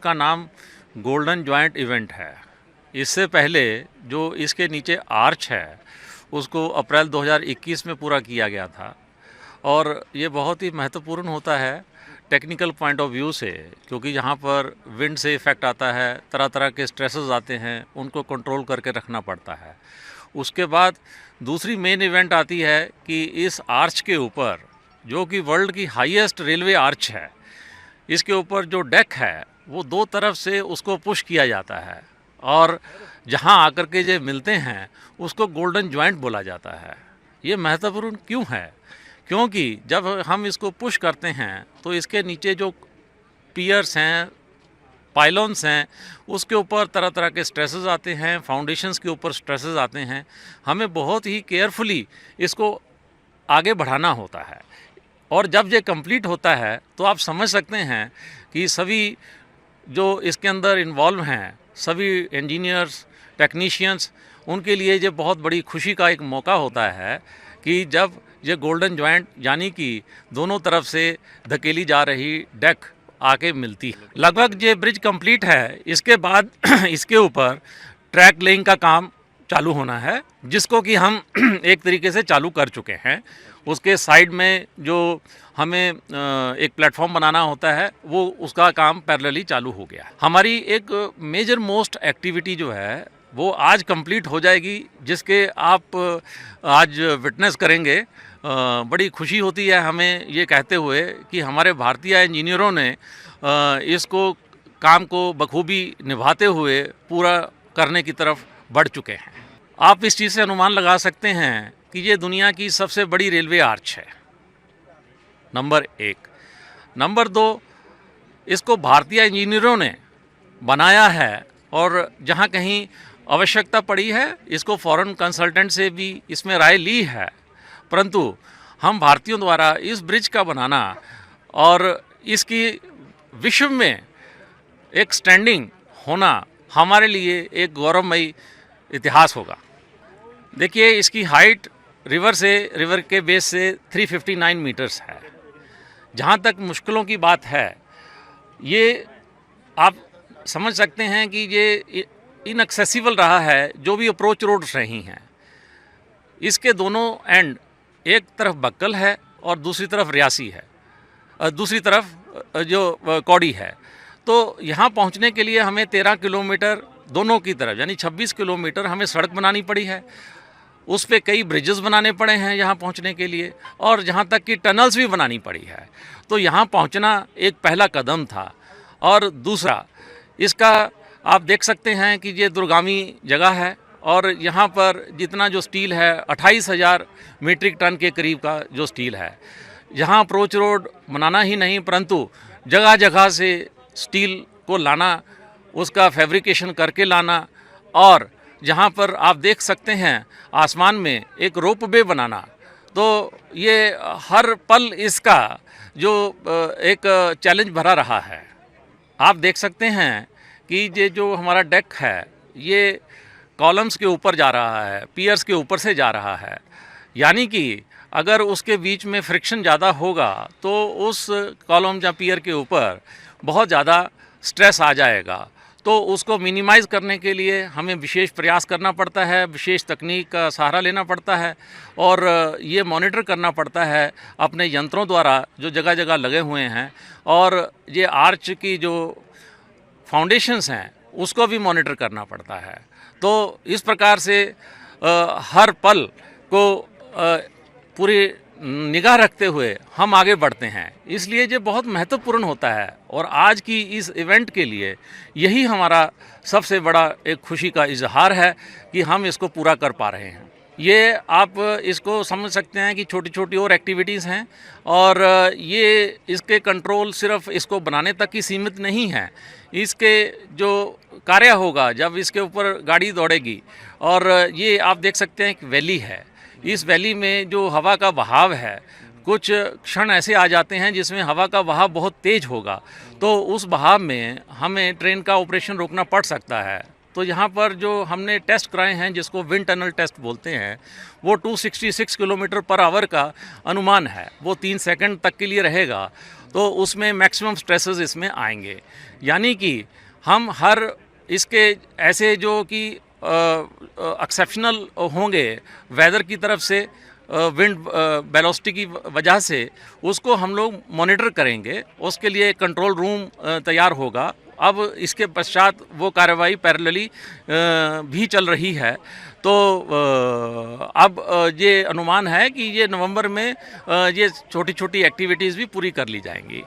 का नाम golden joint event है। इससे पहले जो इसके नीचे आर्च है उसको अप्रैल 2021 में पूरा किया गया था और ये बहुत ही महत्वपूर्ण होता है टेक्निकल पॉइंट ऑफ व्यू से, क्योंकि यहाँ पर विंड से इफ़ेक्ट आता है, तरह तरह के स्ट्रेसेस आते हैं, उनको कंट्रोल करके रखना पड़ता है। उसके बाद दूसरी मेन इवेंट आती है कि इस आर्च के ऊपर, जो कि वर्ल्ड की हाईएस्ट रेलवे आर्च है, इसके ऊपर जो डेक है वो दो तरफ से उसको पुश किया जाता है और जहाँ आकर के जो मिलते हैं उसको गोल्डन जॉइंट बोला जाता है। ये महत्वपूर्ण क्यों है? क्योंकि जब हम इसको पुश करते हैं तो इसके नीचे जो पियर्स हैं, पाइलॉन्स हैं, उसके ऊपर तरह तरह के स्ट्रेसेस आते हैं, फाउंडेशंस के ऊपर स्ट्रेसेस आते हैं। हमें बहुत ही केयरफुली इसको आगे बढ़ाना होता है और जब ये कंप्लीट होता है तो आप समझ सकते हैं कि सभी जो इसके अंदर इन्वॉल्व हैं, सभी इंजीनियर्स, टेक्नीशियंस, उनके लिए ये बहुत बड़ी खुशी का एक मौका होता है कि जब ये गोल्डन जॉइंट यानी कि दोनों तरफ से धकेली जा रही डेक आके मिलती है। लगभग ये ब्रिज कंप्लीट है। इसके बाद इसके ऊपर ट्रैक लेइंग का काम चालू होना है, जिसको कि हम एक तरीके से चालू कर चुके हैं। उसके साइड में जो हमें एक प्लेटफॉर्म बनाना होता है वो उसका काम पैरेलली चालू हो गया है। हमारी एक मेजर मोस्ट एक्टिविटी जो है वो आज कंप्लीट हो जाएगी, जिसके आप आज विटनेस करेंगे। बड़ी खुशी होती है हमें ये कहते हुए कि हमारे भारतीय इंजीनियरों ने इसको काम को बखूबी निभाते हुए पूरा करने की तरफ बढ़ चुके हैं। आप इस चीज़ से अनुमान लगा सकते हैं कि ये दुनिया की सबसे बड़ी रेलवे आर्च है, नंबर 1। नंबर 2, इसको भारतीय इंजीनियरों ने बनाया है और जहाँ कहीं आवश्यकता पड़ी है इसको फॉरेन कंसल्टेंट से भी इसमें राय ली है, परंतु हम भारतीयों द्वारा इस ब्रिज का बनाना और इसकी विश्व में एक स्टैंडिंग होना हमारे लिए एक गौरवमयी इतिहास होगा। देखिए, इसकी हाइट रिवर के बेस से 359 मीटर्स है। जहाँ तक मुश्किलों की बात है, ये आप समझ सकते हैं कि ये इनएक्सेसिबल रहा है जो भी अप्रोच रोड्स रही हैं। इसके दोनों एंड, एक तरफ बक्कल है और दूसरी तरफ रियासी है, दूसरी तरफ जो कौड़ी है। तो यहाँ पहुँचने के लिए हमें 13 किलोमीटर दोनों की तरफ यानी 26 किलोमीटर हमें सड़क बनानी पड़ी है। उस पे कई ब्रिजेस बनाने पड़े हैं यहाँ पहुँचने के लिए, और जहाँ तक कि टनल्स भी बनानी पड़ी है। तो यहाँ पहुँचना एक पहला कदम था। और दूसरा, इसका आप देख सकते हैं कि ये दूरगामी जगह है और यहाँ पर जितना जो स्टील है 28,000 मीट्रिक टन के करीब का जो स्टील है। यहाँ अप्रोच रोड बनाना ही नहीं परंतु जगह जगह से स्टील को लाना, उसका फैब्रिकेशन करके लाना, और जहाँ पर आप देख सकते हैं आसमान में एक रोप वे बनाना। तो ये हर पल इसका जो एक चैलेंज भरा रहा है। आप देख सकते हैं कि ये जो हमारा डेक है ये कॉलम्स के ऊपर जा रहा है, पियर्स के ऊपर से जा रहा है, यानी कि अगर उसके बीच में फ्रिक्शन ज़्यादा होगा तो उस कॉलम या पियर के ऊपर बहुत ज़्यादा स्ट्रेस आ जाएगा। तो उसको मिनिमाइज़ करने के लिए हमें विशेष प्रयास करना पड़ता है, विशेष तकनीक का सहारा लेना पड़ता है और ये मॉनिटर करना पड़ता है अपने यंत्रों द्वारा जो जगह जगह लगे हुए हैं, और ये आर्च की जो फाउंडेशंस हैं उसको भी मॉनिटर करना पड़ता है। तो इस प्रकार से हर पल को पूरी निगाह रखते हुए हम आगे बढ़ते हैं। इसलिए ये बहुत महत्वपूर्ण होता है और आज की इस इवेंट के लिए यही हमारा सबसे बड़ा एक खुशी का इजहार है कि हम इसको पूरा कर पा रहे हैं। ये आप इसको समझ सकते हैं कि छोटी छोटी और एक्टिविटीज़ हैं और ये इसके कंट्रोल सिर्फ इसको बनाने तक ही सीमित नहीं है। इसके जो कार्य होगा जब इसके ऊपर गाड़ी दौड़ेगी, और ये आप देख सकते हैं एक वैली है। इस वैली में जो हवा का बहाव है, कुछ क्षण ऐसे आ जाते हैं जिसमें हवा का बहाव बहुत तेज़ होगा, तो उस बहाव में हमें ट्रेन का ऑपरेशन रोकना पड़ सकता है। तो यहाँ पर जो हमने टेस्ट कराए हैं जिसको विंड टनल टेस्ट बोलते हैं, वो 266 किलोमीटर पर आवर का अनुमान है, वो 3 सेकंड तक के लिए रहेगा। तो उसमें मैक्सिमम स्ट्रेसेस इसमें आएंगे, यानी कि हम हर इसके ऐसे जो कि एक्सेप्शनल होंगे वेदर की तरफ से, विंड वेलोसिटी की वजह से, उसको हम लोग मॉनिटर करेंगे। उसके लिए कंट्रोल रूम तैयार होगा। अब इसके पश्चात वो कार्रवाई पैरेलली भी चल रही है। तो अब ये अनुमान है कि ये नवंबर में ये छोटी छोटी एक्टिविटीज़ भी पूरी कर ली जाएंगी।